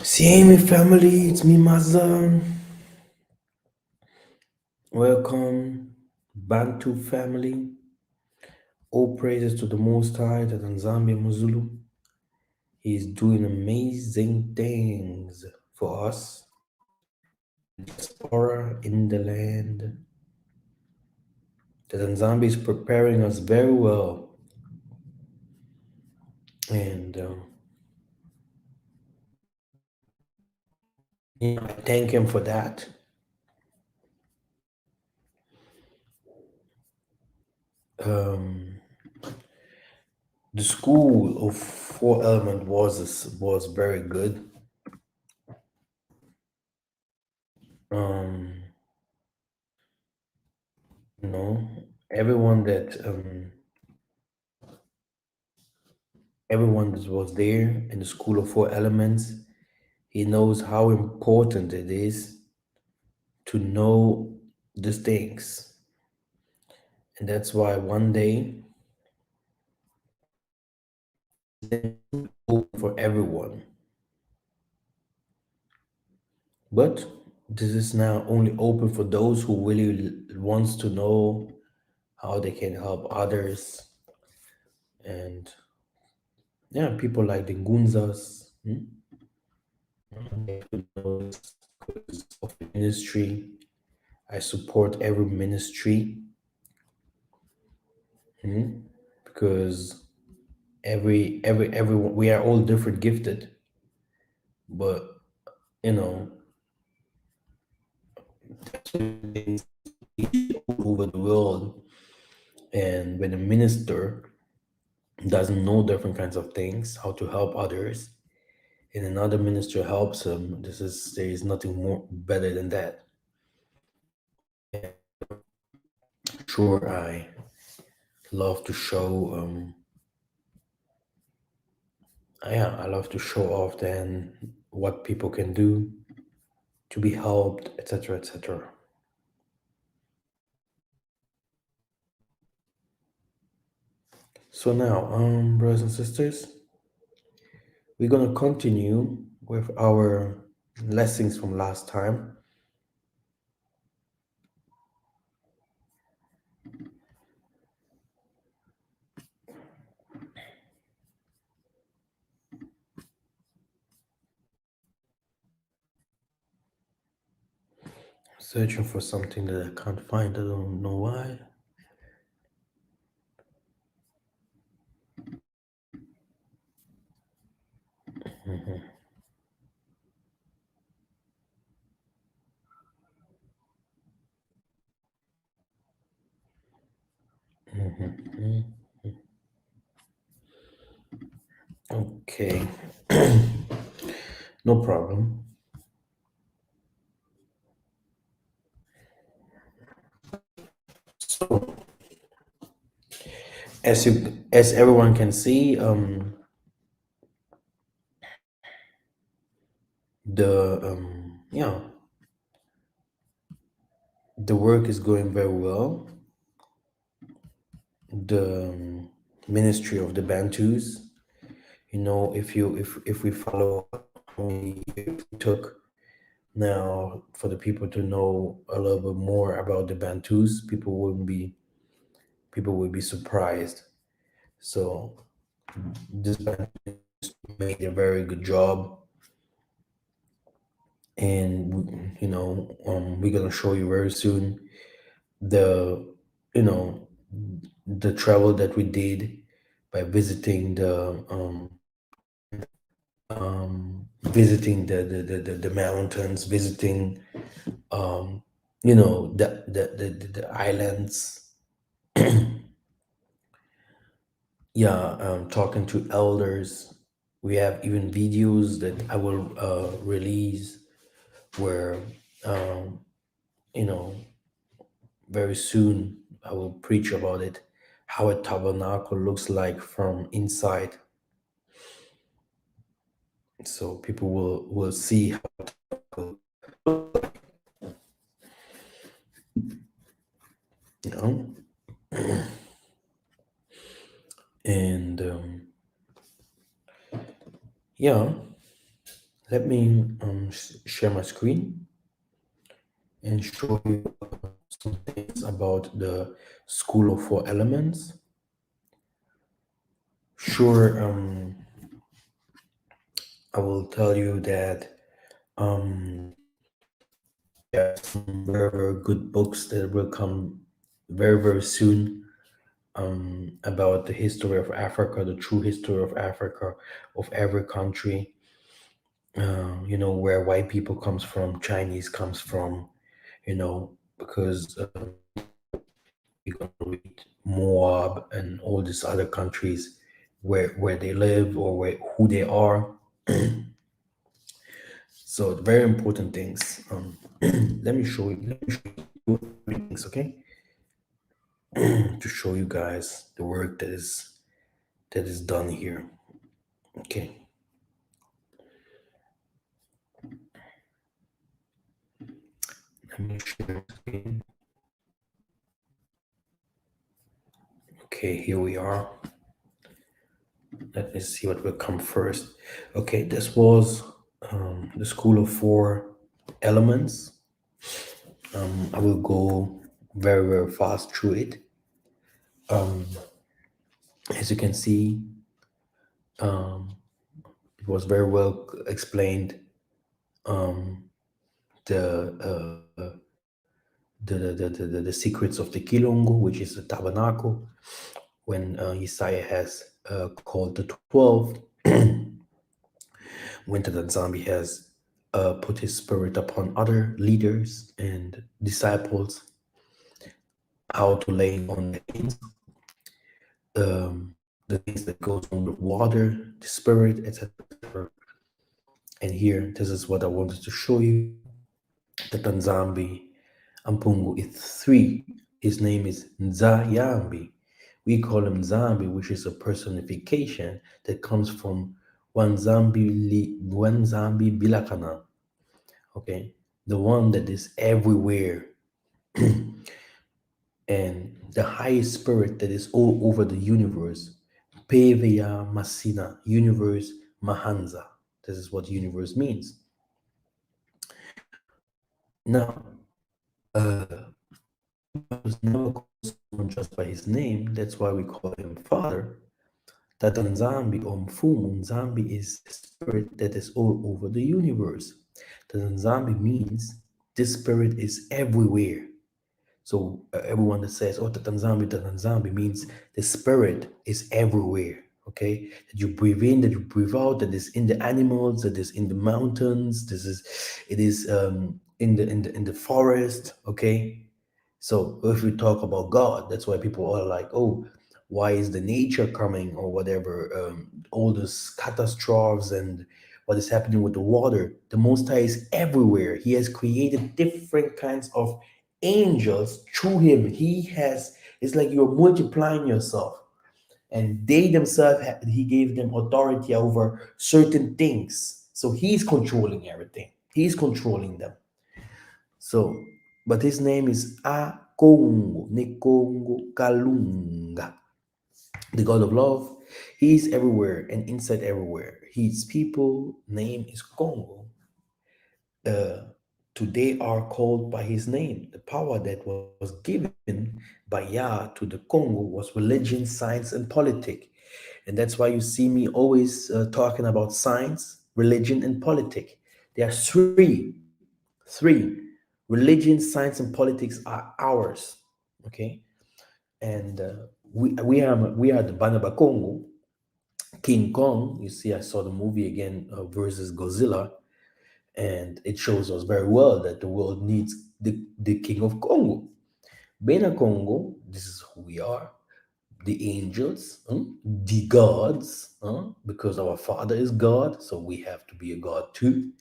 Same family, it's me, Massa. Welcome, Bantu family. All praises to the Most High, the Tanzania Muzulu. He's doing amazing things for us, diaspora in the land. The Tanzania is preparing us very well, and I thank him for that. Um, the school of four element was very good. Um, you know, everyone that everyone that was there in the school of four elements, he knows how important it is to know these things. And that's why one day for everyone. But this is now only open for those who really wants to know how they can help others. And yeah, people like the Gunzas, because of the ministry. I support every ministry, because everyone, we are all different gifted, but you know, all over the world. And when a minister doesn't know different kinds of things, how to help others, and another minister helps him, there is nothing more better than that. Sure, I love to show yeah, I love to show off then what people can do to be helped, etc., etc. So now, brothers and sisters, we're gonna continue with our lessons from last time. Searching for something that I can't find. I don't know why. Okay, no problem. So, as everyone can see, yeah, the work is going very well. The ministry of the Bantus. If we follow how many years it took now for the people to know a little bit more about the Bantus, people would be surprised. So this Bantus made a very good job, and we're gonna show you very soon the you know the travel that we did by visiting the mountains, visiting the islands. Yeah, talking to elders. We have even videos that I will release where um, you know very soon I will preach about it, how a tabernacle looks like from inside, so people will see how, you know and yeah, Let me share my screen and show you some things about the School of Four Elements. Sure, I will tell you that there are some very, very good books that will come very, very soon about the history of Africa, the true history of Africa, of every country, where white people comes from, Chinese comes from, because you're going to read Moab and all these other countries where they live or who they are. So very important things. Let me show you two or three things, okay? To show you guys the work that is done here. Okay. Let me share the screen. Okay, here we are. Let me see what will come first. Okay, this was the School of Four Elements. I will go very, very fast through it. As you can see, it was very well explained. The the secrets of the Kilongo, which is the tabernacle, when Isaiah has called the 12, when the Nzambi has put his spirit upon other leaders and disciples, how to lay on the hands, the things that goes on the water, the spirit, etc. And here, this is what I wanted to show you. The Tanzambi Ampungu is three. His name is Nzayambi. We call him Zambi, which is a personification that comes from Wanzambi Bilakana. Okay, the one that is everywhere, and the highest spirit that is all over the universe. Peveya Masina, universe Mahanza. This is what universe means. Now, was never called someone just by his name. That's why we call him Father. Tatanzambi or Mfumu, Nzambi is the spirit that is all over the universe. Tatanzambi means this spirit is everywhere. So everyone that says, "Oh, Tatanzambi," means the spirit is everywhere. Okay, that you breathe in, that you breathe out, that is in the animals, that is in the mountains. It is in the forest. Okay, so if we talk about God, that's why people are like, "Oh, why is the nature coming or whatever?" All those catastrophes and what is happening with the water. The Most High is everywhere. He has created different kinds of angels through him. It's like you're multiplying yourself, and they themselves, he gave them authority over certain things. So he's controlling everything, he's controlling them. So, but his name is Akongo, Nekongo Kalunga, the God of love. He's everywhere and inside everywhere. His people name is Kongo. uh, Today are called by his name. The power that was given by Yah to the Congo was religion, science, and politics. And that's why you see me always talking about science, religion, and politics. There are three. Religion, science, and politics are ours. Okay, and we are the Banaba Congo. King Kong. You see, I saw the movie again versus Godzilla, and it shows us very well that the world needs the king of Congo. Bena Congo, this is who we are, the angels, the gods, because our father is God, so we have to be a god too.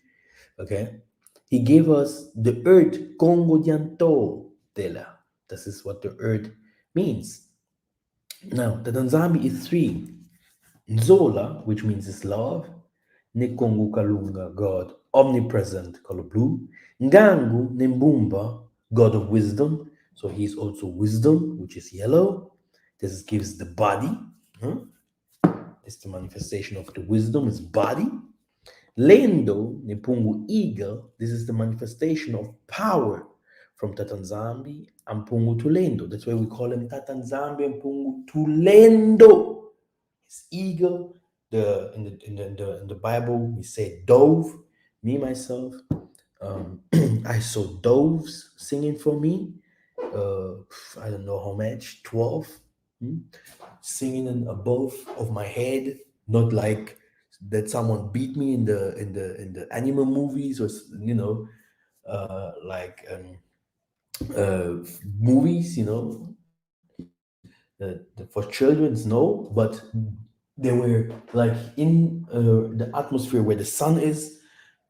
Okay? He gave us the earth, Congo Dianto Tela. This is what the earth means. Now, the Tanzami is three. Nzola, which means is love. Nekongu Kalunga, God, omnipresent, color blue. Ngangu Nembumba, God of wisdom. So he's also wisdom, which is yellow. This gives the body. It's the manifestation of the wisdom, is body. Lendo, Nipungu eagle, this is the manifestation of power from Tatanzambi and Pungu to Lendo. That's why we call him Tatanzambi and Pungu to Lendo. It's eagle. In the Bible, we say dove. Me, myself, I saw doves singing for me. Uh, I don't know how much, 12, hmm, singing above of my head, not like that someone beat me in the animal movies or like movies, for children's, no, but they were like in the atmosphere where the sun is.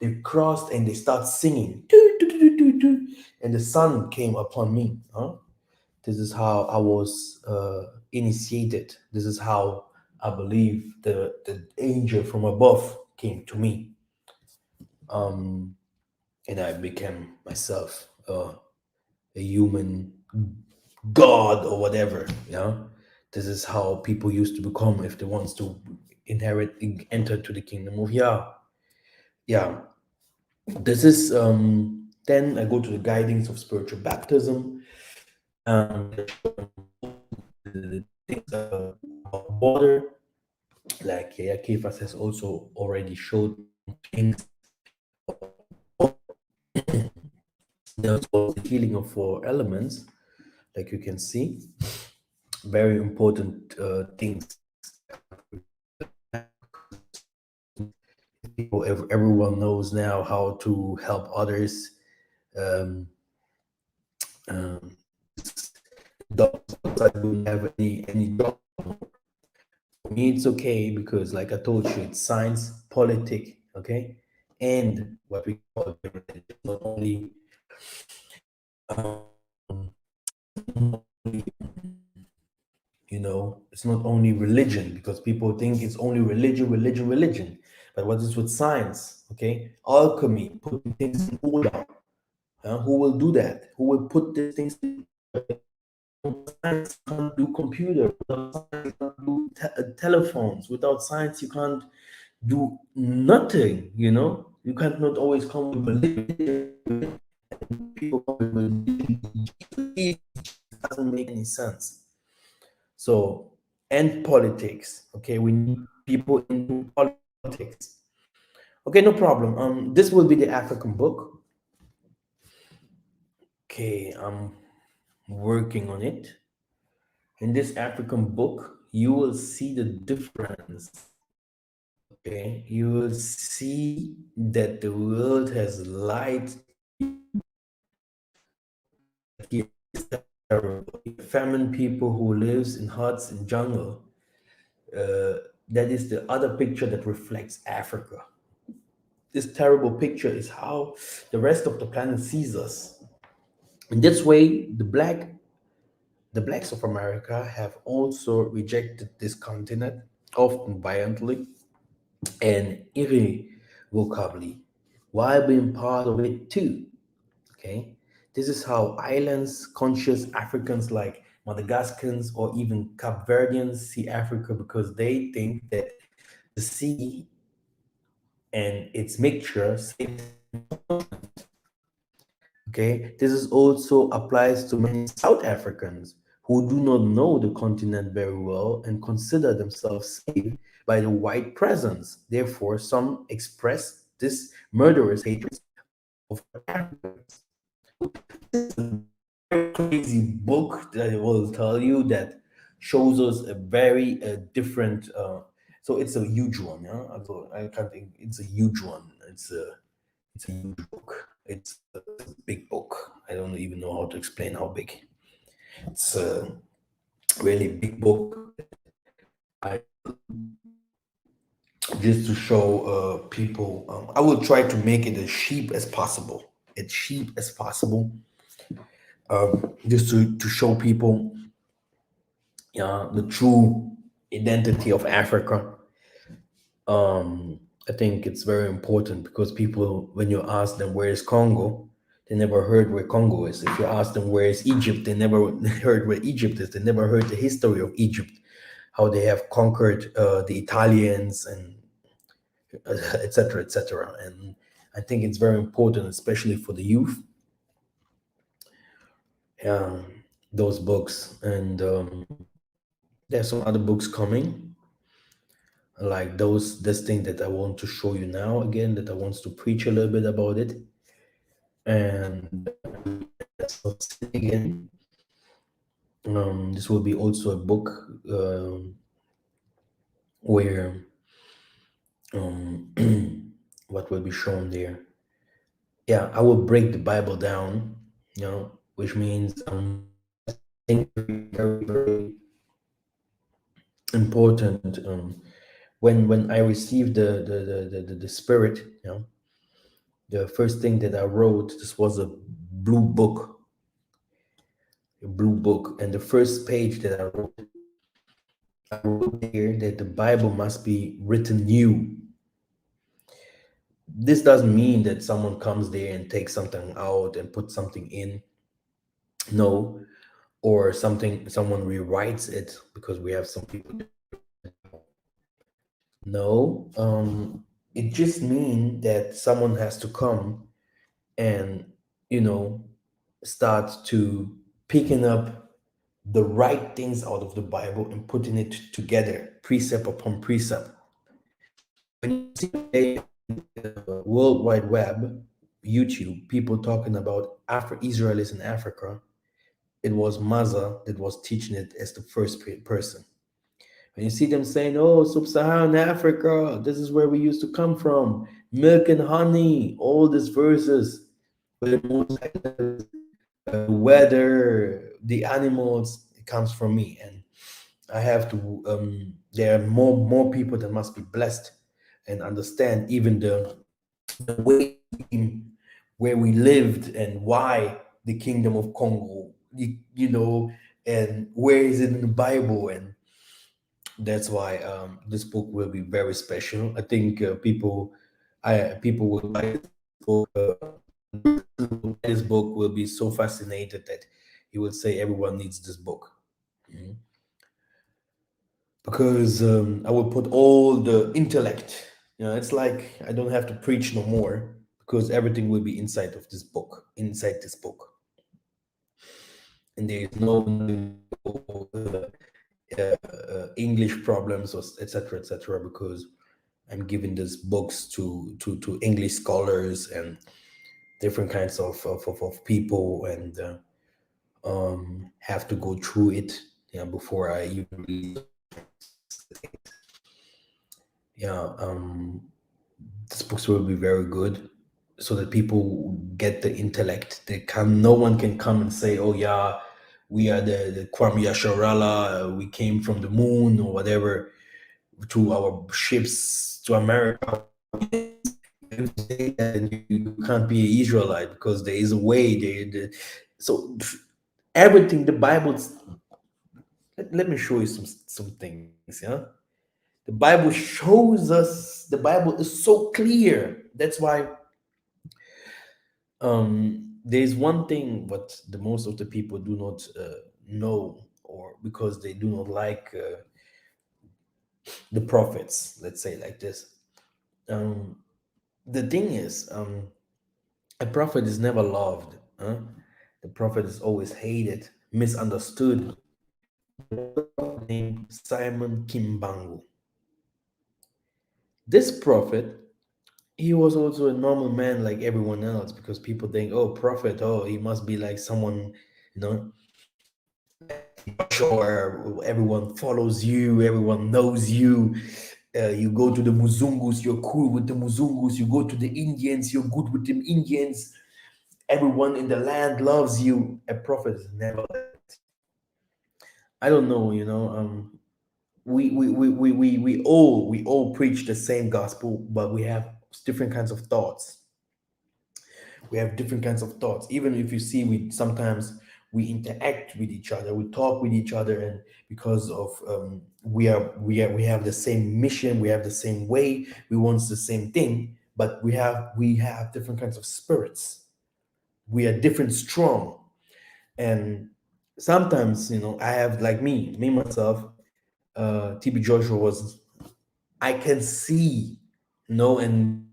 They crossed and they start singing, "Doo, doo, doo, doo, doo," and the sun came upon me. Huh? This is how I was initiated. This is how I believe the angel from above came to me, um, and I became myself a human god or whatever. Yeah, this is how people used to become if they wants to enter to the kingdom of Yah. Yeah, this is then I go to the guidings of spiritual baptism, that show the things about water, like Kefas has also already showed things. There's also the healing of four elements, like you can see, very important things. Everyone knows now how to help others. Um, um, Dogs outside don't have any job. For me, it's okay because, like I told you, it's science, politic, okay, and what we call religion. Not only, um, it's not only religion because people think it's only religion, religion, religion. But what is with science? Okay, alchemy, putting things in order. Who will do that? Who will put these things in order? Science can't do computer. Without science, you can't do telephones. Without science, you can't do nothing. You can't not always come with belief. People come with belief. It doesn't make any sense. So, and politics. Okay, we need people in politics. Okay, no problem. This will be the African book. Okay, I'm working on it. In this African book, you will see the difference. Okay, you will see that the world has light here. Famine people who lives in huts in jungle. That is the other picture that reflects Africa. This terrible picture is how the rest of the planet sees us. In this way, the blacks of America have also rejected this continent, often violently and irrevocably, while being part of it too. Okay, this is how islands conscious Africans like Madagascans or even Cape Verdeans see Africa, because they think that the sea and its mixture. Okay, this is also applies to many South Africans who do not know the continent very well and consider themselves saved by the white presence. Therefore, some express this murderous hatred of Africans. Crazy book that I will tell you that shows us a very different. So it's a huge one, yeah. Also, I can't think. It's a huge one. It's a huge book. It's a big book. I don't even know how to explain how big. It's a really big book. I just to show people. I will try to make it as cheap as possible. As cheap as possible. Just to show people, the true identity of Africa. I think it's very important because people, when you ask them where is Congo, they never heard where Congo is. If you ask them where is Egypt, they never heard where Egypt is. They never heard the history of Egypt, how they have conquered the Italians and etc., etc. And I think it's very important, especially for the youth, um, those books. And there's some other books coming, like this thing that I want to show you now again, that I want to preach a little bit about it. And so sin again. This will be also a book where um, what will be shown there. Yeah, I will break the Bible down, which means think very, very important. When I received the Spirit, the first thing that I wrote, this was blue book, a blue book, and the first page that I wrote there that the Bible must be written new. This doesn't mean that someone comes there and takes something out and put something in. No, or someone rewrites it, because we have some people. No, it just means that someone has to come and, you know, start to picking up the right things out of the Bible and putting it together, precept upon precept. When you see today, World Wide Web, YouTube, people talking about Israelis in Africa, it was Massa that was teaching it as the first person. And you see them saying, "Oh, sub-Saharan Africa, this is where we used to come from. Milk and honey, all these verses, where the weather, the animals, it comes from me." And I have to. There are more people that must be blessed and understand even the way where we lived and why the kingdom of Congo, and where is it in the Bible. And that's why this book will be very special. I think people will buy this book. This book will be so fascinated that he will say everyone needs this book. Mhm. Because I will put all the intellect. It's like I don't have to preach no more, because everything will be inside this book, and there is no English problems, or etc., etc., because I'm giving these books to English scholars and different kinds of people, and have to go through it, before I even release. Yeah, these books will be very good, so that people get the intellect. No one can come and say, "Oh yeah, we are the Kwame Yasharala, we came from the moon or whatever, to our ships to America." If you say that, then you can't be an Israelite, because there is a way. So everything the Bible's. Let me show you some things. Yeah, the Bible shows us. The Bible is so clear. That's why there's one thing what the most of the people do not know, or because they do not like the prophets. Let's say like this. Um, the thing is, a prophet is never loved. Huh? The prophet is always hated, misunderstood. Named Simon Kimbangu. This prophet, he was also a normal man like everyone else, because people think, "Oh, prophet, oh, he must be like someone, you know, sure, everyone follows you, everyone knows you. You go to the Muzungus, you're cool with the Muzungus. You go to the Indians, you're good with them Indians. Everyone in the land loves you." A prophet is never like that. I don't know, we all preach the same gospel, but we have different kinds of thoughts. We have different kinds of thoughts. Even if you see, we sometimes we interact with each other, we talk with each other, and because of we have the same mission, we have the same way, we want the same thing, but we have different kinds of spirits. We are different strong. And sometimes, I have, like me myself, TB Joshua was, I can see. and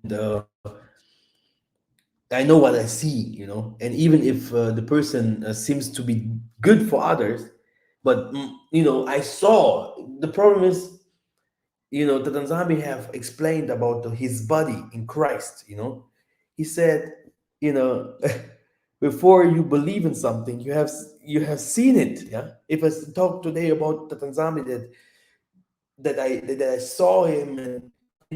I know what I see, and even if the person seems to be good for others, but I saw the problem is, the Tanzami have explained about his body in Christ. He said, you know, before you believe in something, you have seen it. Yeah. If I talk today about the Tanzami that I saw him, and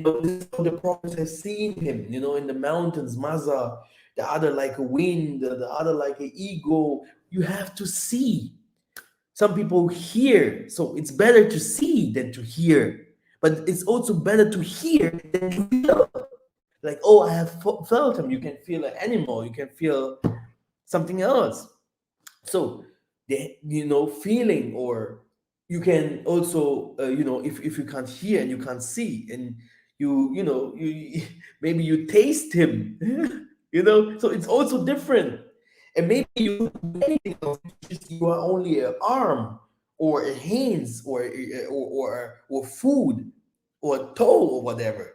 this is how the prophets have seen him, in the mountains, Massa, the other like a wind, the other like an eagle. You have to see. Some people hear, so it's better to see than to hear. But it's also better to hear than to feel. Like, oh, I have felt him. You can feel an animal. You can feel something else. So the feeling, or you can also if you can't hear and you can't see, and you maybe you taste him. So it's also different. And maybe you don't do anything else. It's just you are only an arm, or a hands, or food, or a toe, or whatever.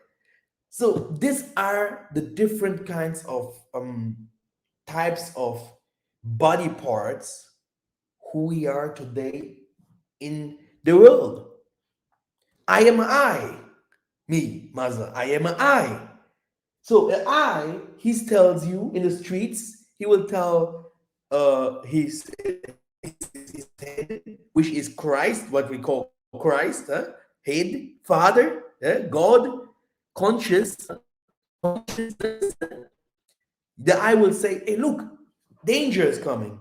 So these are the different kinds of types of body parts who we are today in the world. I am I, me, Maza. I am an I. So an I, he tells you in the streets, he will tell his head, which is Christ, what we call Christ, head, Father, God, conscious, consciousness. The I will say, hey, look, danger is coming.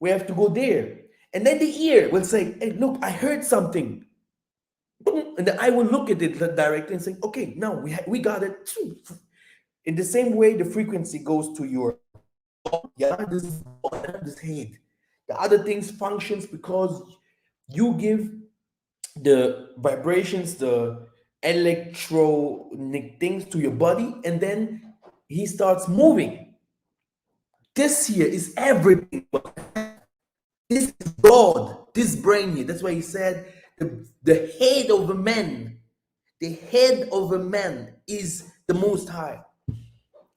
We have to go there. And then the ear will say, hey, look, I heard something. And then I will look at it directly and say, okay, now we got it. In the same way, the frequency goes to your yeah, this head. The other things functions because you give the vibrations, the electronic things to your body, and then he starts moving. This here is everything. This is God, this brain here. That's why he said the head of a man, the head of a man is the most high.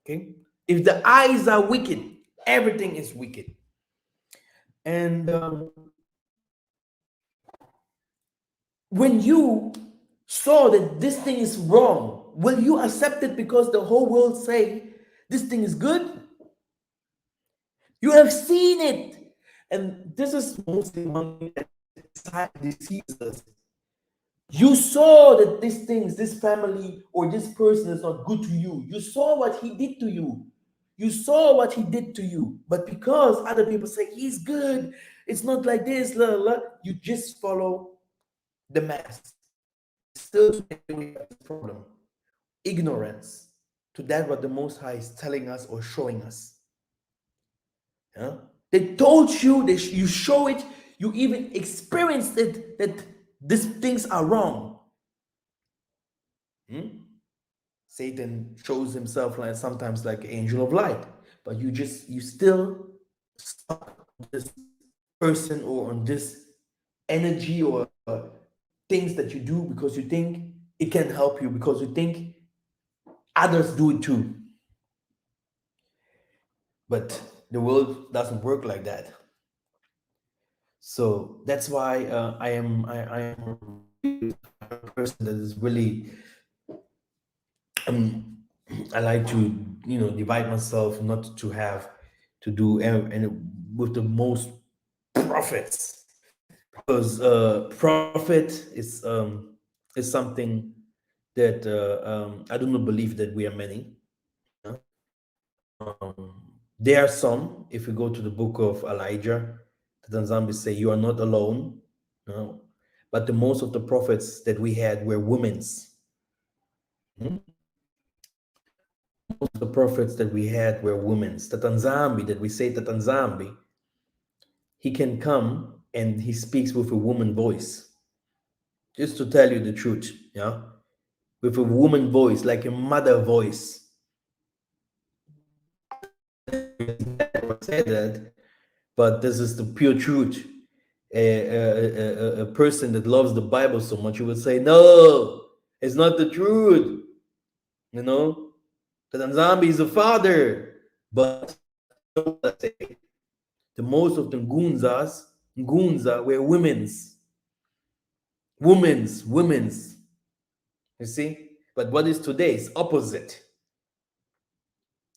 Okay? If the eyes are wicked, everything is wicked. And when you saw that this thing is wrong, will you accept it because the whole world say this thing is good? You have seen it. And this is mostly one thing that deceives us. You saw that these things, this family or this person is not good to you. You saw what he did to you. You saw what he did to you. But because other people say he's good, it's not like this, la, la, la, you just follow the mass. Still today we have this problem. Ignorance to that what the Most High is telling us or showing us. Yeah? They told you, you show it, you even experienced it, that these things are wrong. Hmm? Satan shows himself like sometimes like an angel of light, but you still stuck on this person or on this energy or things that you do because you think it can help you, because you think others do it too. But the world doesn't work like that. So that's why I am a person that is really um, I like to divide myself, not to have to do and with the most prophets, because profit is something that I do not believe that we are many. Yeah? There are some. If we go to the book of Elijah, the Tanzambis say you are not alone. No, but the most of the prophets that we had were women's. Hmm? Most of the prophets that we had were women's. The Tanzambi that we say the Tanzambi, he can come and he speaks with a woman voice. Just to tell you the truth, yeah, with a woman voice, like a mother voice. I said that, but this is the pure truth. A person that loves the Bible so much, you would say, no, it's not the truth. you know, because Nzambi is a father. But you know what I say? The most of the Ngunza were women's. You see? But what is today is opposite.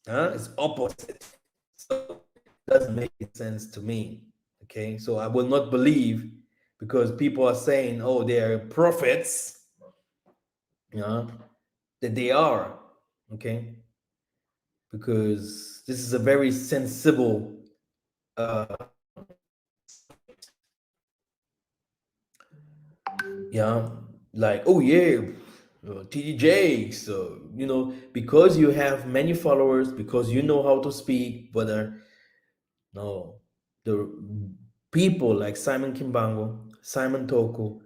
Huh? It's opposite. So it doesn't make any sense to me. Okay, so I will not believe because people are saying, oh, they are prophets, you know, that they are. Okay, because this is a very sensible yeah, like, oh yeah, TD so you know, because you have many followers, because you know how to speak, but no, the people like Simon Kimbango, Simon Toko,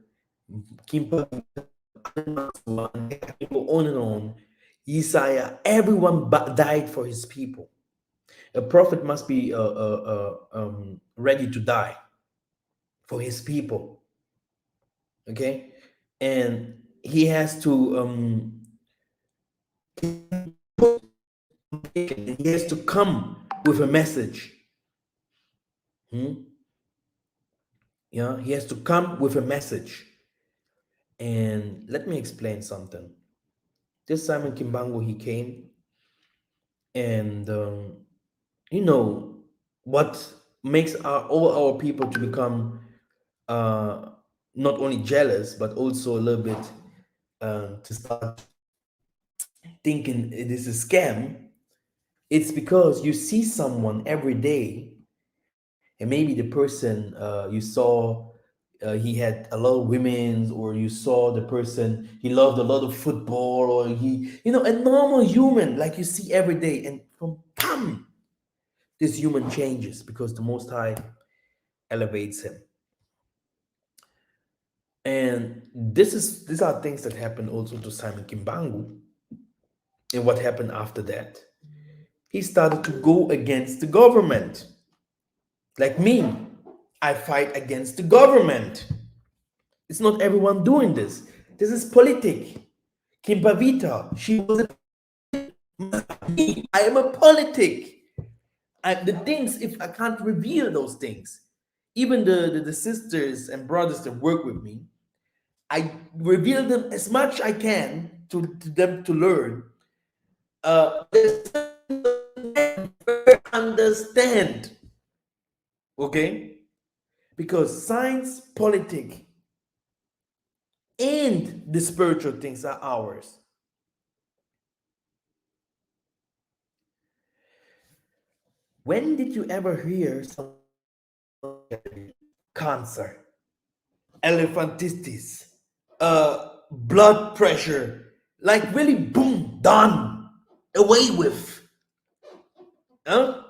Kimpa, people on and on, Isaiah, everyone died for his people. A prophet must be ready to die for his people, okay? And he has to he has to come with a message. Hmm? Yeah, he has to come with a message. And let me explain something. This Simon Kimbango, he came, and you know what makes all our people to become uh, not only jealous but also a little bit to start thinking it is a scam. It's because you see someone every day, and maybe the person you saw he had a lot of women, or you saw the person he loved a lot of football, or he, you know, a normal human like you see every day, and from come this human changes because the Most High elevates him. And these are things that happened also to Simon Kimbangu. And what happened after that? He started to go against the government. Like me, I fight against the government. It's not everyone doing this. This is politic. Kimpavita, she was a me. I am a politic. The things, if I can't reveal those things, even the sisters and brothers that work with me, I reveal them as much I can to them to learn. There's understand, okay? Because science, politics, and the spiritual things are ours. When did you ever hear someone cancer, elephantitis, blood pressure, like really boom, done, away with? Huh?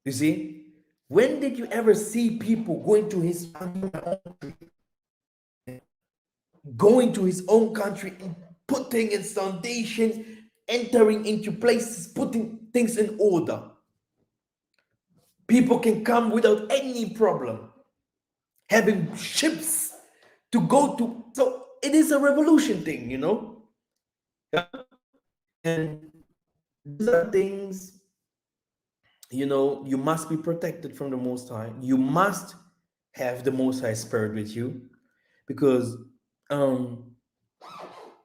You see? When did you ever see people going to his own country and putting its foundation, entering into places, putting things in order? People can come without any problem, having ships to go to. So it is a revolution thing, you know? And these are things, you know, you must be protected from the Most High. You must have the Most High Spirit with you because um,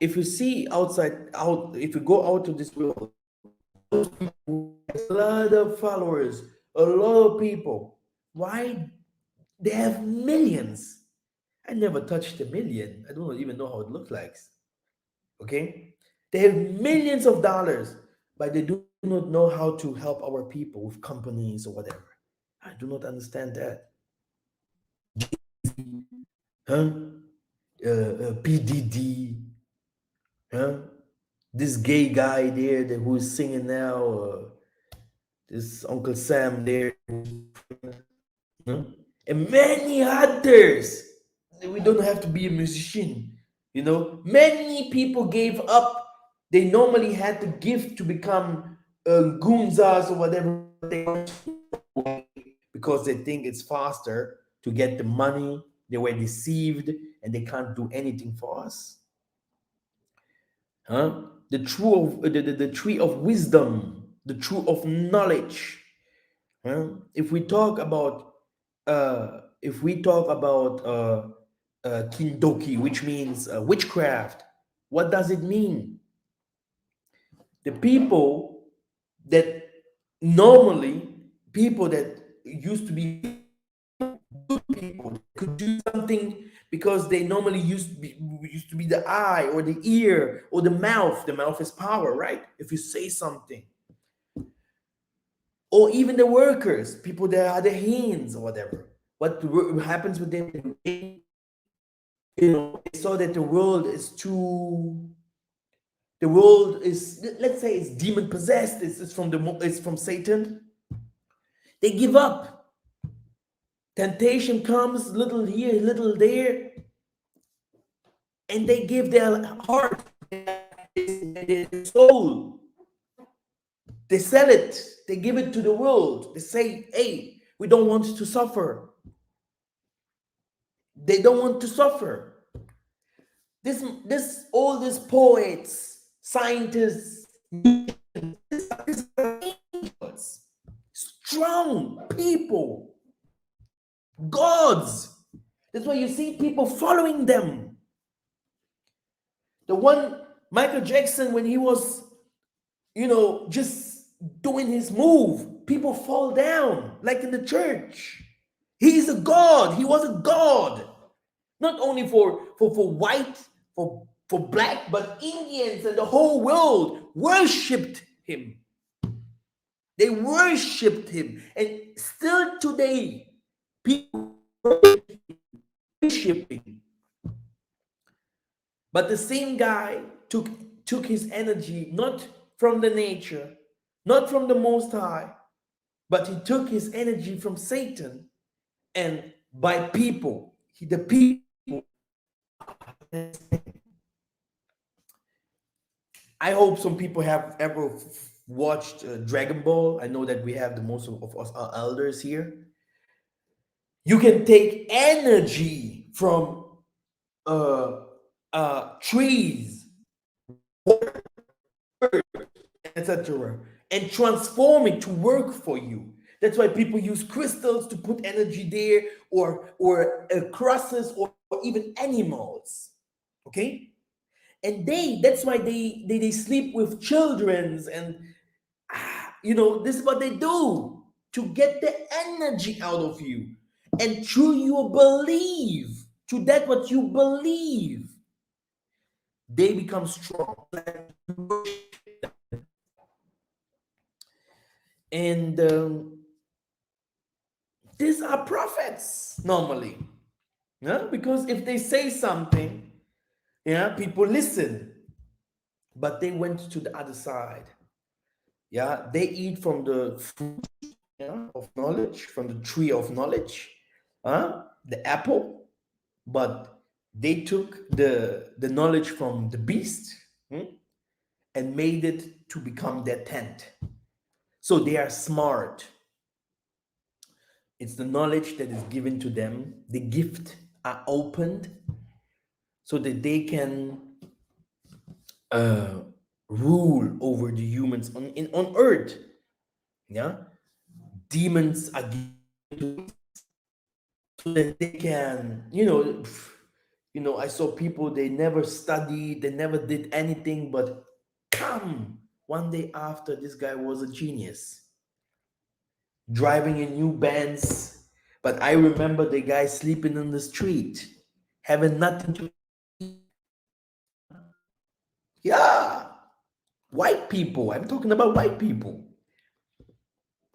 if you see if you go out to this world, a lot of followers, a lot of people. Why? They have millions. I never touched a million. I don't even know how it looks like. Okay? They have millions of dollars, but they do not know how to help our people with companies or whatever. I do not understand that. Huh? PDD, huh? This gay guy there who is singing now, this Uncle Sam there, huh? And many others. We don't have to be a musician, you know. Many people gave up. They normally had to give to become gunzas or whatever they want because they think it's faster to get the money. They were deceived and they can't do anything for us. huh? The true of the tree of wisdom, the true of knowledge. Huh? If we talk about kindoki, which means witchcraft, what does it mean? The people that normally people that used to be good people could do something because they normally used to be the eye or the ear or the mouth. The mouth is power, right? If you say something, or even the workers, people that are the hands or whatever. What happens with them? They saw that the world is, let's say, it's demon possessed. It's from Satan. They give up. Temptation comes, little here, little there, and they give their heart, their soul. They sell it. They give it to the world. They say, "Hey, we don't want to suffer." They don't want to suffer. All these poets, scientists, these are angels, strong people, gods. That's why you see people following them. The one Michael Jackson, when he was, just doing his move, people fall down like in the church. He's a god. He was a god. Not only for white, for black, but Indians and the whole world worshipped him. They worshipped him. And still today, people worship him. But the same guy took his energy not from the nature, not from the Most High, but he took his energy from Satan and by people. The people. I hope some people have ever watched Dragon Ball. I know that we have the most of us are elders here. You can take energy from trees, etc., and transform it to work for you. That's why people use crystals to put energy there, or crosses, or even animals. Okay, and that's why they sleep with children's, and this is what they do to get the energy out of you, and through your belief, to that what you believe, they become strong. And these are prophets normally, yeah, because if they say something, yeah, people listen. But they went to the other side. Yeah, they eat from the fruit, yeah, of knowledge, from the tree of knowledge, the apple. But they took the knowledge from the beast, and made it to become their tent. So they are smart. It's the knowledge that is given to them. The gift are opened so that they can uh, rule over the humans on earth. Yeah, demons are given so that they can, I saw people, they never studied, they never did anything, but come one day after, this guy was a genius, driving a new Benz. But I remember the guy sleeping in the street, having nothing to. Yeah, white people. I'm talking about white people.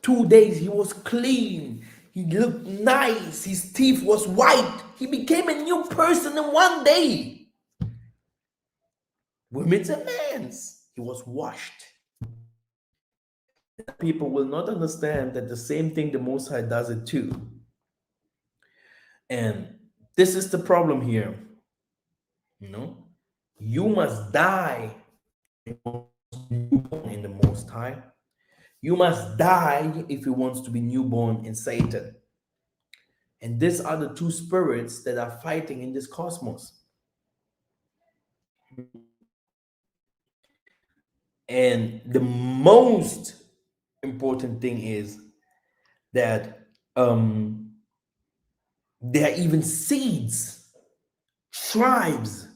2 days he was clean. He looked nice. His teeth was white. He became a new person in 1 day. Women's and men's. He was washed. People will not understand that the same thing the Most High does it too. And this is the problem here. You know, you must die in the Most High. You must die if you want to be newborn in Satan. And these are the two spirits that are fighting in this cosmos. And the most important thing is that there are even seeds, tribes.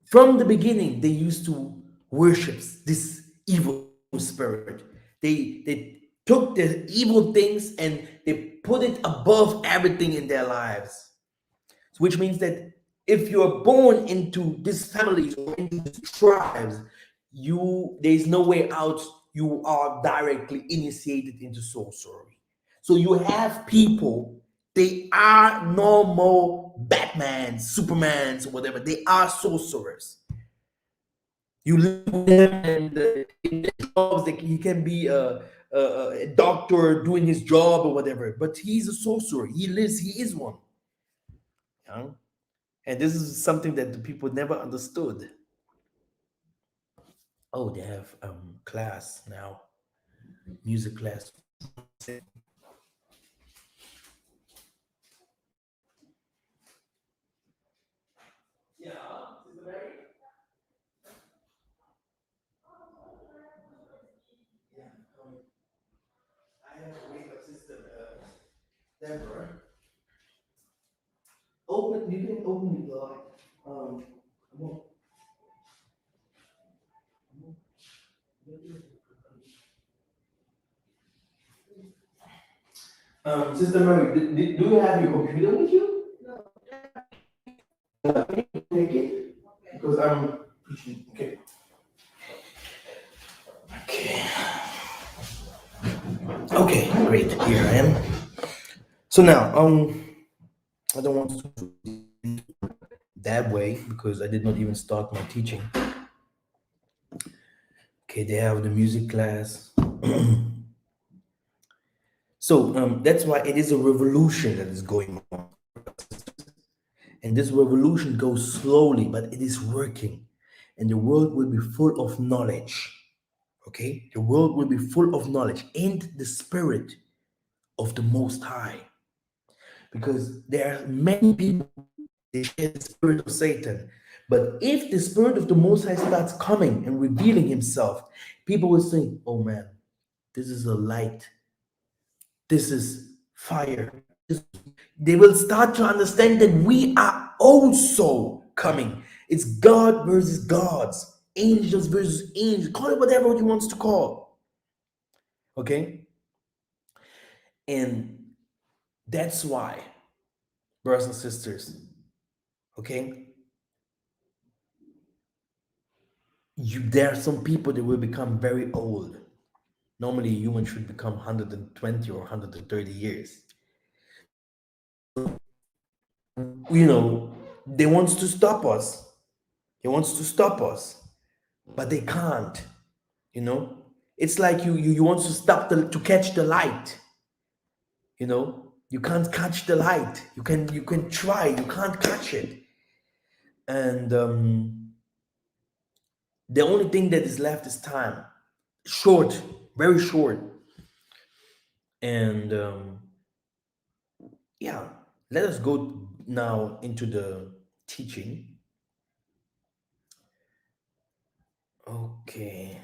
From the beginning, they used to worship this evil spirit. They took the evil things and they put it above everything in their lives. Which means that if you're born into these families or into these tribes, there's no way out. You are directly initiated into sorcery. So you have people, they are normal Batmans, Supermans, or whatever. They are sorcerers. You live with them, and in their jobs, he can be a doctor doing his job or whatever. But he's a sorcerer. He is one. You know? And this is something that the people never understood. Oh, they have class now, music class. I have a wake up system. Deborah, open. You can open the light. Come on. Sister Mary, do you have your computer with you? Take it because I'm preaching. Okay. Okay. Okay. Great. Here I am. So now, I don't want to that way because I did not even start my teaching. Okay, they have the music class. So that's why it is a revolution that is going on. And this revolution goes slowly, but it is working. And the world will be full of knowledge. Okay? The world will be full of knowledge and the spirit of the Most High. Because there are many people, they share the spirit of Satan. But if the spirit of the Most High starts coming and revealing himself, people will say, oh man, this is a light. This is fire. They will start to understand that we are also coming. It's God versus gods, angels versus angels. Call it whatever you want to call. Okay? And that's why, brothers and sisters, okay, there are some people that will become very old. Normally, a human should become 120 or 130 years. You know, they wants to stop us. They wants to stop us, but they can't. You know, it's like you want to stop to catch the light. You know, you can't catch the light. You can try, you can't catch it. And the only thing that is left is time. Short, very short. And yeah, let us go now into the teaching. Okay,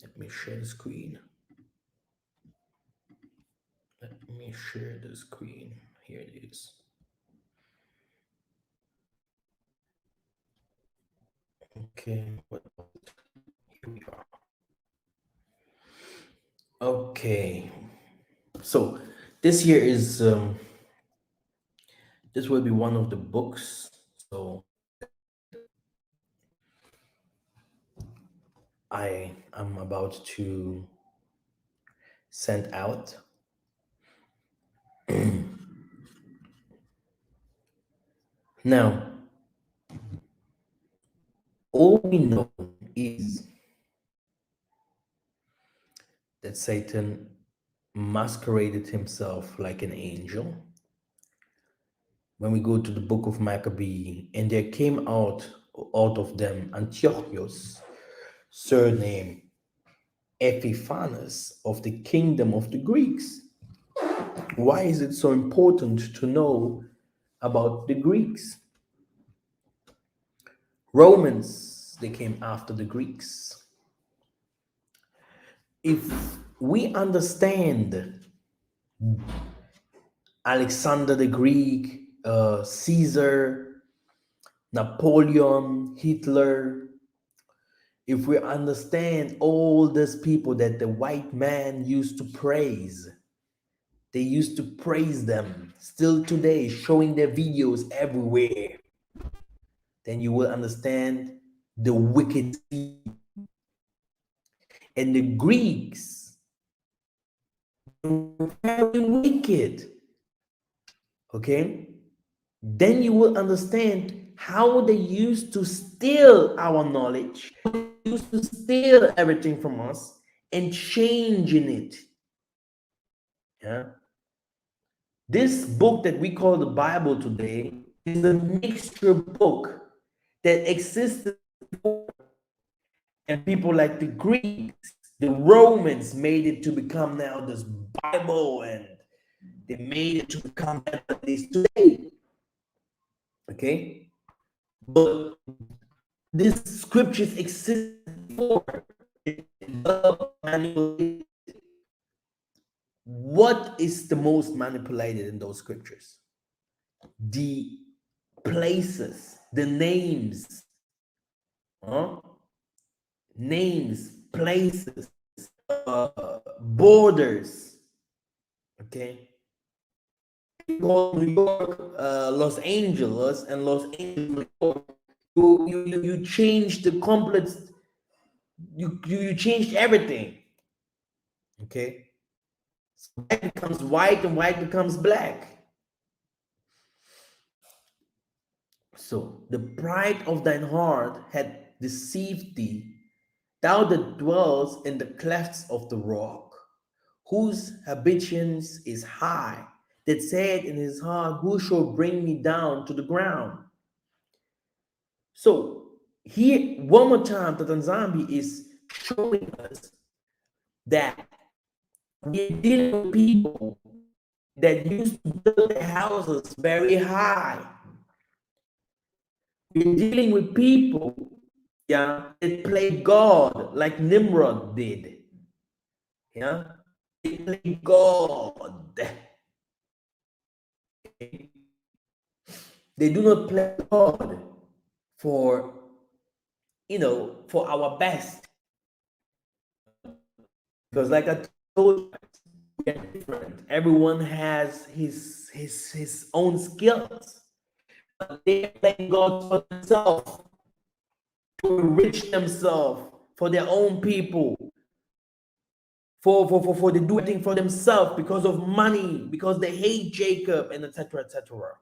let me share the screen. Let me share the screen. Here it is. Okay, here we are. Okay, so this here is this will be one of the books. So I am about to send out. Now, all we know is that Satan masqueraded himself like an angel. When we go to the book of Maccabee, and there came out of them Antiochus, surname Epiphanes, of the kingdom of the Greeks. Why is it so important to know about the Greeks? Romans, they came after the Greeks. If we understand Alexander the Greek, Caesar, Napoleon, Hitler, if we understand all these people that the white man used to praise, they used to praise them still today, showing their videos everywhere, then you will understand the wicked seed. And the Greeks were very wicked. Okay? Then you will understand how they used to steal our knowledge, used to steal everything from us and changing it. Yeah. This book that we call the Bible today is a mixture book that existed before, and people like the Greeks, the Romans made it to become now this Bible, and they made it to become that it is today. Okay? But these scriptures exist before. What is the most manipulated in those scriptures? The places, the names, huh? Names, places, borders. Okay, New York, Los Angeles, and Los Angeles, New York. You changed the complete. You changed everything. Okay, so black becomes white and white becomes black. So the pride of thine heart had deceived thee, thou that dwells in the clefts of the rock, whose habitations is high, that said in his heart, who shall bring me down to the ground? So here, one more time, Tatanzambi is showing us that we're dealing with people that used to build their houses very high. We're dealing with people, yeah, that play God like Nimrod did. Yeah, they play God. They do not play God for, for our best. Because like I told you, we are different. Everyone has his own skills. But they are playing God for themselves, to enrich themselves, for their own people, for they do everything for themselves because of money, because they hate Jacob, and etc. etc.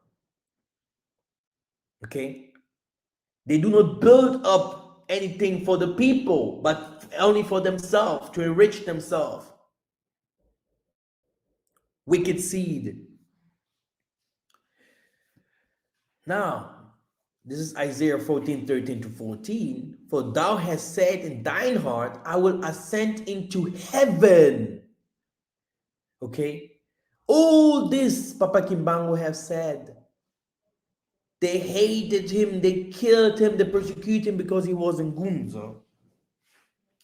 Okay? They do not build up anything for the people, but only for themselves, to enrich themselves. Wicked seed. Now, this is Isaiah 14:13-14. For thou hast said in thine heart, I will ascend into heaven. Okay? All this Papa Kimbango have said. They hated him, they killed him, they persecuted him because he was in Gunzo.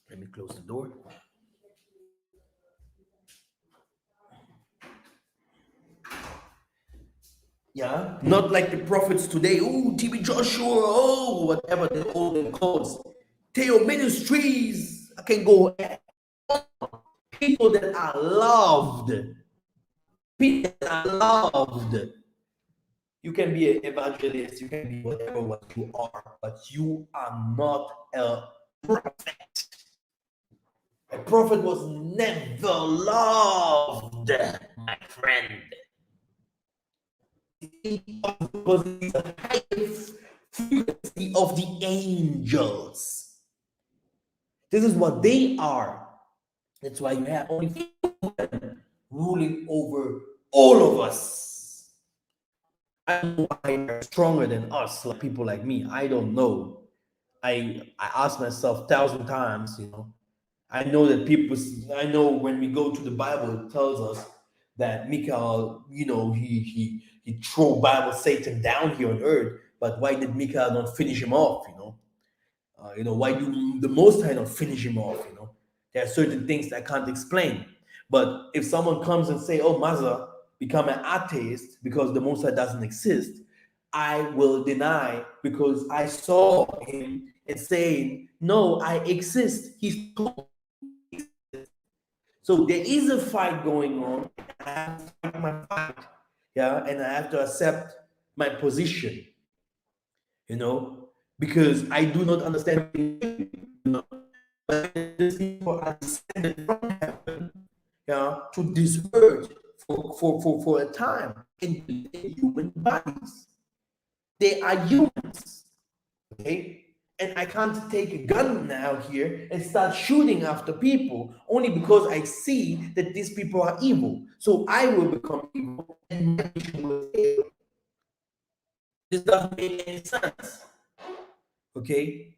Let me close the door. Yeah, not like the prophets today. Oh, TB Joshua, oh, whatever the old calls. Theo Ministries. I can go. People that are loved. People that are loved. You can be an evangelist, you can be whatever what you are, but you are not a prophet. A prophet was never loved, my friend. Because it's the highest frequency of the angels. This is what they are. That's why you have only ruling over all of us. I don't know why they're stronger than us, like people like me. I don't know. I ask myself 1,000 times, I know that I know when we go to the Bible, it tells us that Mikhael, he threw Bible Satan down here on earth, but why did Mikhael not finish him off, Why do the Most High not finish him off? There are certain things that I can't explain. But if someone comes and say, "Oh, Massa, become an atheist because the Most High doesn't exist," I will deny because I saw him and saying, "No, I exist." He's told me. So there is a fight going on. I have to fight my fight, yeah, and I have to accept my position, you know, because I do not understand. These people are descended from heaven, yeah, to this earth for a time in human bodies. They are humans, okay? And I can't take a gun now here and start shooting after people only because I see that these people are evil. So I will become evil and my mission will fail. This doesn't make any sense, okay?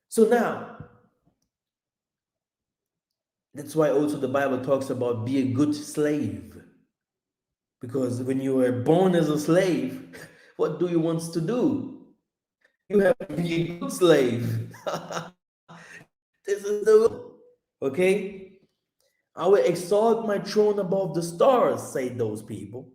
So now, that's why also the Bible talks about be a good slave. Because when you were born as a slave, what do you want to do? You have to be a good slave. This is the rule. Okay? I will exalt my throne above the stars, say those people.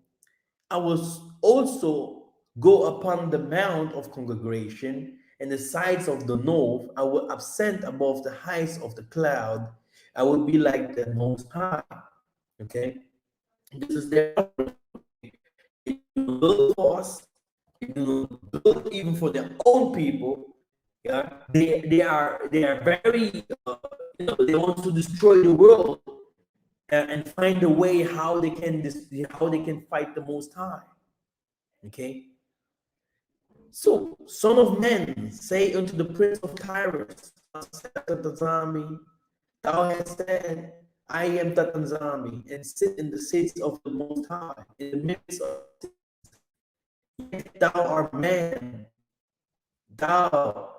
I will also go upon the mount of congregation and the sides of the north. I will ascend above the heights of the cloud. I will be like the Most High. Okay? This is their build for us, build even for their own people. Yeah, they are very they want to destroy the world and find a way how they can fight the Most High. Okay, so Son of Man, say unto the Prince of Tyrus, thou hast said, I am Tatanzami, and sit in the seats of the Most High, in the midst of thou art man, thou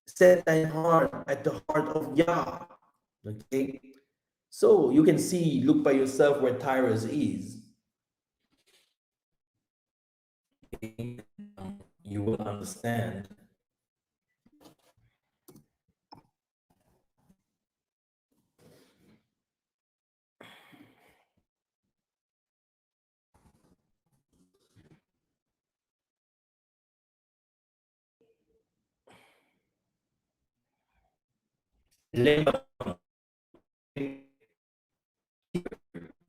set thine heart at the heart of Yah. Okay, so you can see, look by yourself where Tyrus is. Okay? You will understand. Lebanon,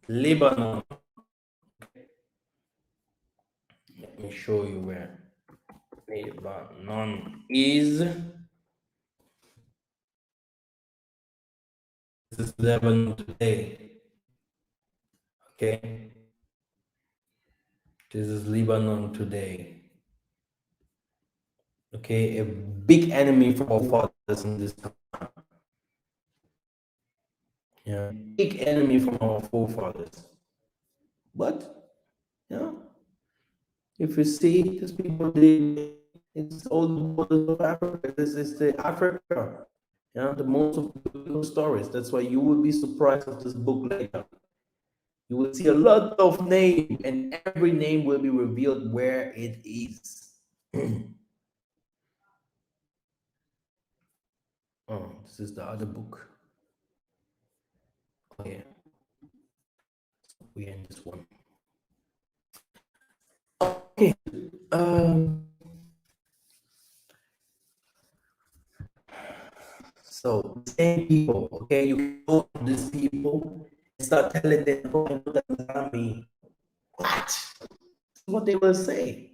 Lebanon. Let me show you where Lebanon is. This is Lebanon today. Okay, this is Lebanon today. Okay, a big enemy for our fathers in this time. Yeah, big enemy from our forefathers. But yeah, if you see these people, it's all the borders of Africa. This is the Africa. Yeah, the most of the biblical stories. That's why you will be surprised of this book later. You will see a lot of names, and every name will be revealed where it is. Oh, this is the other book. Oh yeah, we're in this one. Okay. So same people, okay, you can go to these people and start telling them, "Oh, I know that's not me." What? That's what they will say.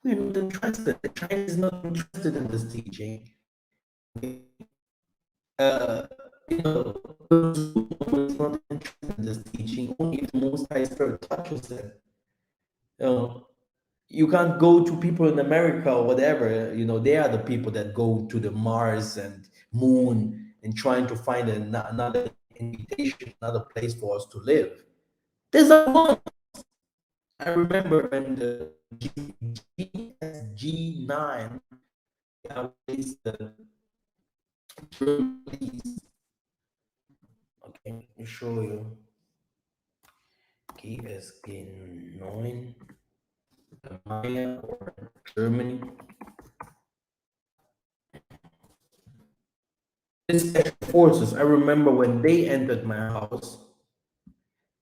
We're not interested. China is not interested in this teaching. Uh, you know, is not interested in this teaching. Only if the Most High Spirit touches them. You know, you can't go to people in America or whatever. They are the people that go to the Mars and Moon and trying to find another invitation, another place for us to live. There's a one. I remember when the GSG9 is the release. Okay, let me show you. GSG9, Maya or Germany. special forces. I remember when they entered my house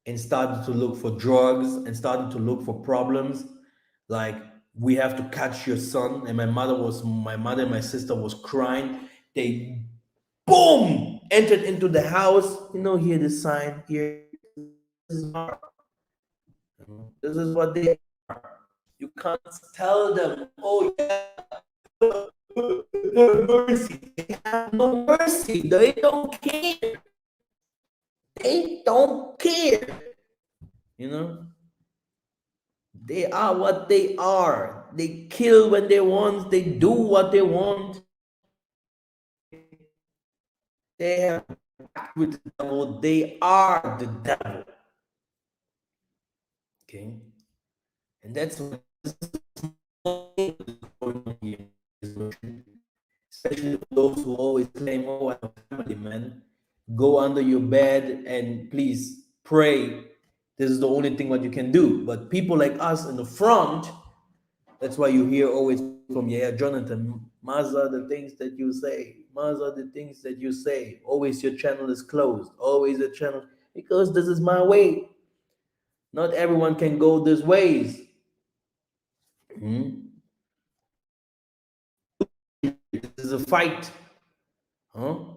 and started to look for drugs and started to look for problems, like, we have to catch your son. And my mother and my sister was crying. They boom entered into the house. Here the sign. Here, this is our, this is what they are. You can't tell them, oh yeah, mercy. They have no mercy. They don't care. They don't care. You know, they are what they are. They kill when they want. They do what they want. They have act with the devil. They are the devil. Okay, and that's what is going on here. Especially for those who always claim, "Oh, I'm a family man." Go under your bed and please pray. This is the only thing what you can do. But people like us in the front, that's why you hear always from, yeah, Jonathan, Massa, the things that you say, Massa, the things that you say. Always your channel is closed. Always the channel, because this is my way. Not everyone can go this ways. Mhm. This is a fight. Huh?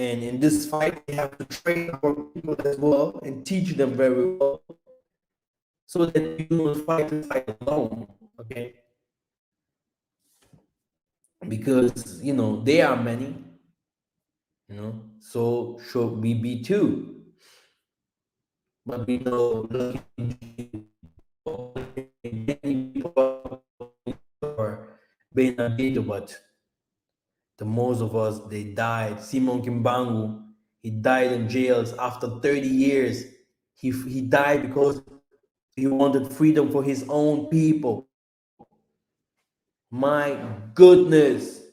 And in this fight, we have to train our people as well and teach them very well so that you don't fight alone. Okay? Because, they are many, so should we be too. But we know, many people are being updated, but the most of us, they died. Simon Kimbangu, he died in jails after 30 years. He died because he wanted freedom for his own people. My goodness.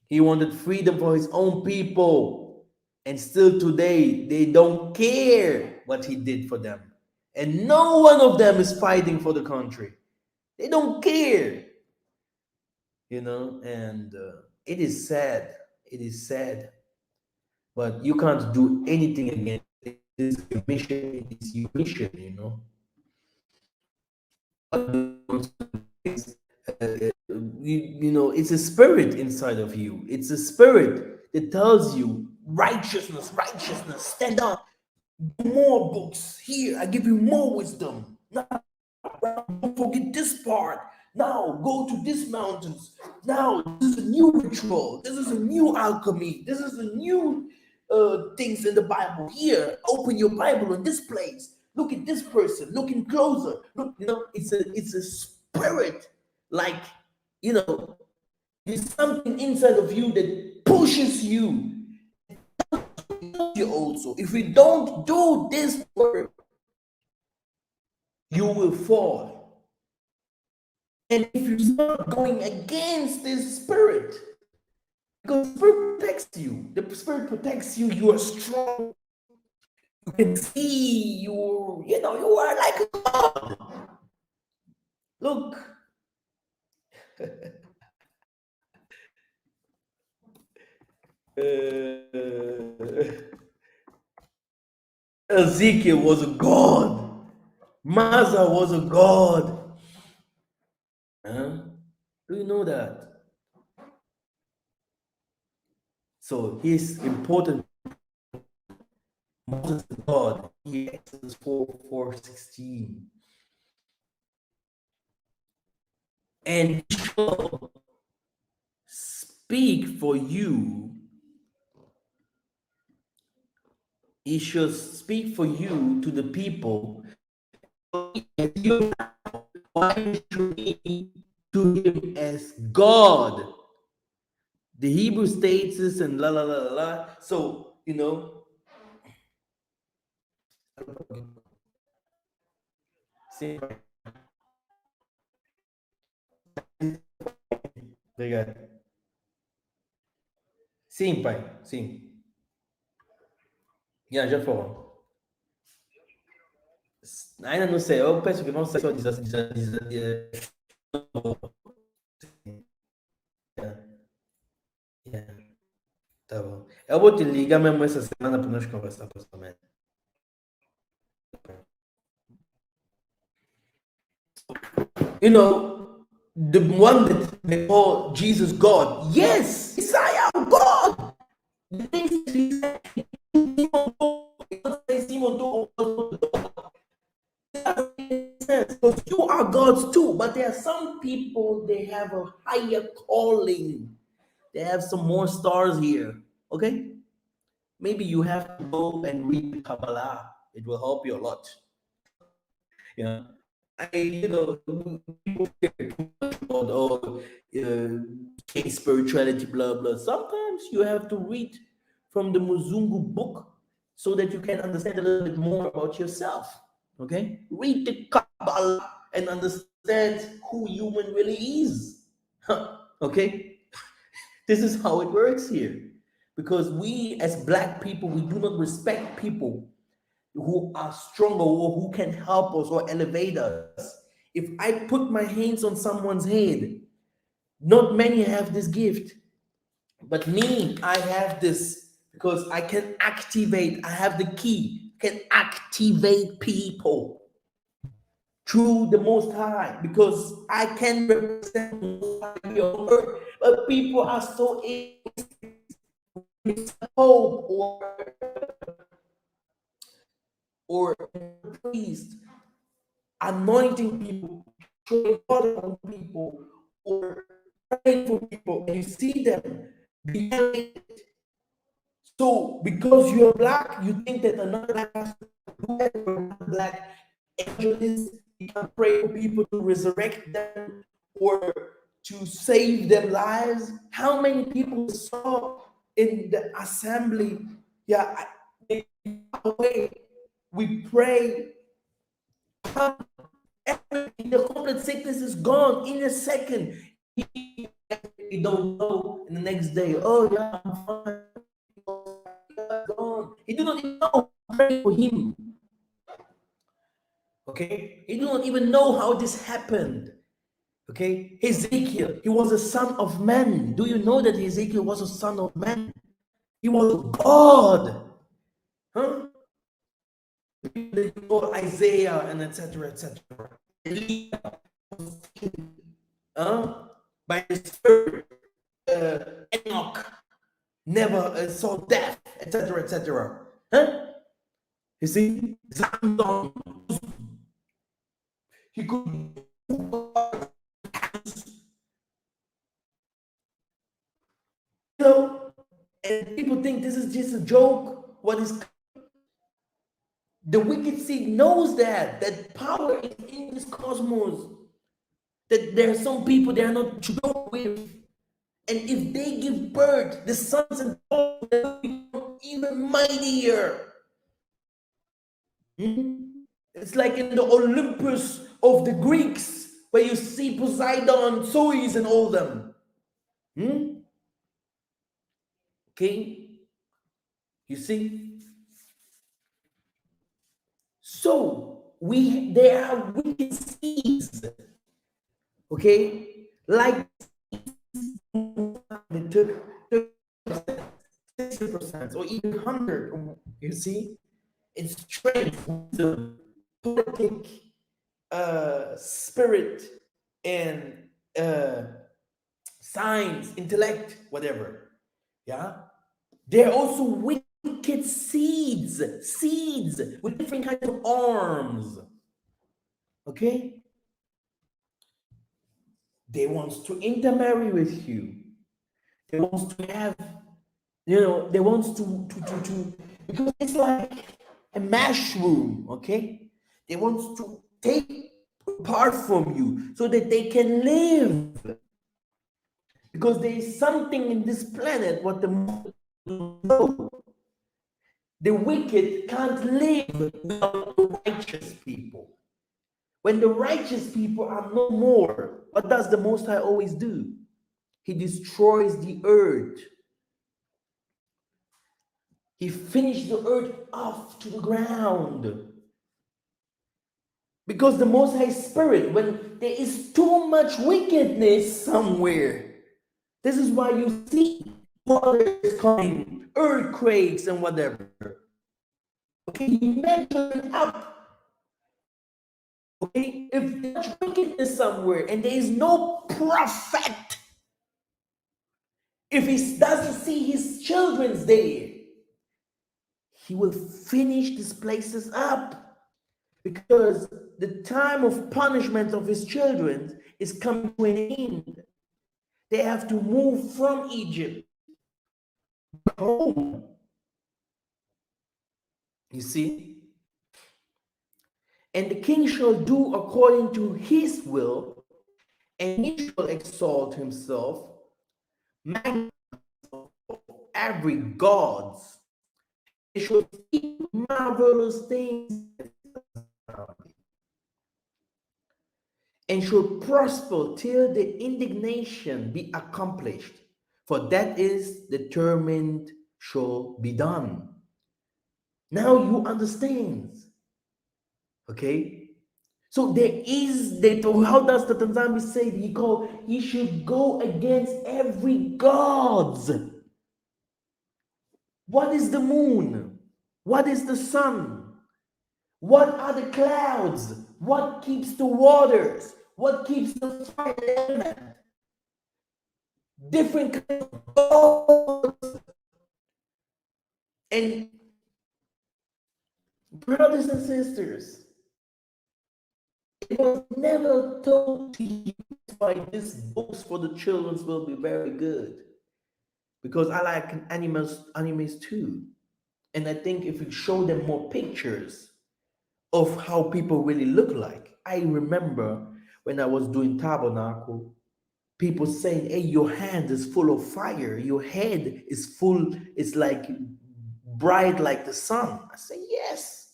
He wanted freedom for his own people. And still today, they don't care what he did for them. And no one of them is fighting for the country. They don't care. And it is sad. It is sad. But you can't do anything against it. It is your mission. It is your mission. It's a spirit inside of you. It's a spirit that tells you righteousness, righteousness, stand up. More books. Here, I give you more wisdom. Now, don't forget this part. Now, go to these mountains. Now, this is a new ritual. This is a new alchemy. This is a new things in the Bible. Here, open your Bible in this place. Look at this person. Looking closer. Look, it's a spirit. Like, there's something inside of you that pushes you. You also, if we don't do this work, you will fall. And if you start going against this spirit, because the spirit protects you, you are strong. You can see you are like a god. Look, Ezekiel was a god. Massa was a god. Huh? Do you know that? So he's important. Moses is God. He Exodus 4:16. And he shall speak for you. He shall speak for you to the people. Why should he to him as God? The Hebrew states this and la la la la la. So, sim, obrigado. Sim, pai, sim. Já foram. Ainda não sei, eu penso que vão ser só yeah. Tá bom. Eu vou te ligar mesmo essa semana para nós conversar pessoalmente. You know, the one that they call Jesus God. Yes, Messiah God. The things that he said, because you are gods too, but there are some people they have a higher calling. They have some more stars here. Okay, maybe you have to go and read the Kabbalah. It will help you a lot. Yeah. People care too much about spirituality, blah blah. Sometimes you have to read from the Muzungu book so that you can understand a little bit more about yourself. Okay, read the Kabbalah and understand who human really is. Okay, this is how it works here, because we as Black people we do not respect people who are stronger or who can help us or elevate us. If I put my hands on someone's head, not many have this gift, but me, I have this because I can activate, I have the key, can activate people through the Most High because I can represent the Most High here on earth. But people are so hope or priest anointing people, throwing water on people, or praying for people, and you see them be elevated. So, because you're Black, you think that another Black person, whoever Black evangelist, you can pray for people to resurrect them or to save their lives. How many people saw in the assembly? Yeah, away. We pray. The complete sickness is gone in a second. You don't know. And the next day, oh yeah, I'm fine. Gone. He do not even know. Pray for him. Okay, he do not even know how this happened. Okay, Ezekiel, he was a son of man. Do you know that Ezekiel was a son of man? He was God. Huh? Isaiah and etc. etc. By the spirit, Enoch never saw death, etc. etc. Huh? You see, Zamdon, he could. And people think this is just a joke. What is the wicked seed knows that power is in this cosmos. That there are some people they are not to joke with. And if they give birth, the sons and daughters will become even mightier. It's like in the Olympus of the Greeks, where you see Poseidon, Zeus, and all them. Okay, you see. So there are wicked seeds. Okay, like they took 60% or even 100. You see, it's strength, wisdom, politic, spirit, and science, intellect, whatever. Yeah, they're also wicked seeds with different kinds of arms. Okay, they want to intermarry with you. They want to have, they want to because it's like a mushroom. Okay, they want to take part from you so that they can live. Because there is something in this planet what the know. The wicked can't live without the righteous people. When the righteous people are no more, what does the Most High always do? He destroys the earth. He finished the earth off to the ground. Because the Most High Spirit, when there is too much wickedness somewhere, this is why you see water is coming, earthquakes and whatever. Okay, he mentioned up. Okay, if there's wickedness somewhere and there is no prophet, if he doesn't see his children's there, he will finish these places up, because the time of punishment of his children is coming to an end. They have to move from Egypt home. You see? And the king shall do according to his will, and he shall exalt himself, magnify every gods, and shall speak marvelous things, and shall prosper till the indignation be accomplished, for that is determined shall be done. Now you understand, okay? So there is that. How does the Tanzania say? He should go against every gods. What is the moon? What is the sun? What are the clouds? What keeps the waters? What keeps the fire element? Different kinds of gods. And brothers and sisters, it was never told to you by this books for the children will be very good. Because I like animes too. And I think if you show them more pictures of how people really look like. I remember when I was doing tabernacle, people saying, hey, your hand is full of fire, your head is full, it's like bright like the sun. I say, yes.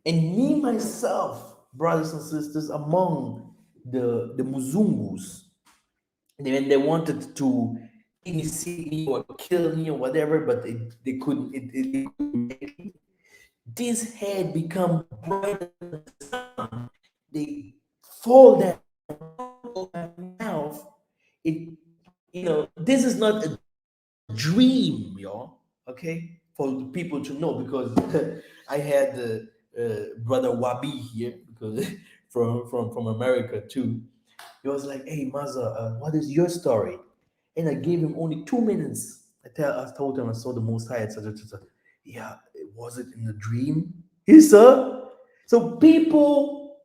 And me myself, brothers and sisters, among the Muzungus, when they wanted to see me or kill me or whatever, but they couldn't, it couldn't make it. This head become brighter than the sun. They fall down on my mouth. It, this is not a dream, y'all. Okay, for the people to know, because I had the brother Wabi here, because from America too. He was like, "Hey, Massa, what is your story?" And I gave him only 2 minutes. I told him I saw the Most High, etc. etc. Yeah, was it in a dream? Yes, sir. So people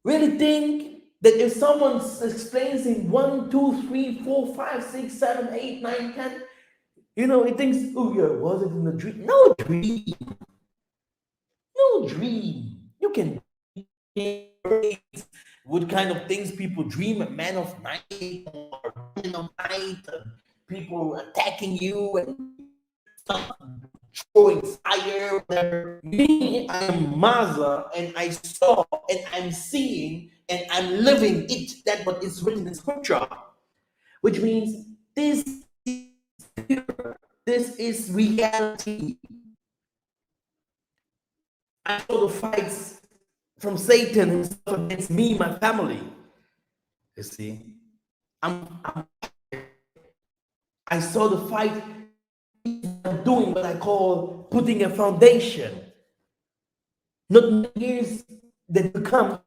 really think that if someone explains in 1, 2, 3, 4, 5, 6, 7, 8, 9, 10, he thinks, oh yeah, was it in a dream? No dream. No dream. You can what kind of things people dream, a man of night or woman of night, and people attacking you and stuff, throwing fire, whatever. Me, I am Massa, and I saw and I'm seeing and I'm living it. That what is written in scripture, which means this is pure, this is reality. I saw the fights from Satan himself against me, my family. You see, I saw the fight. I'm doing what I call putting a foundation. Not years that to come,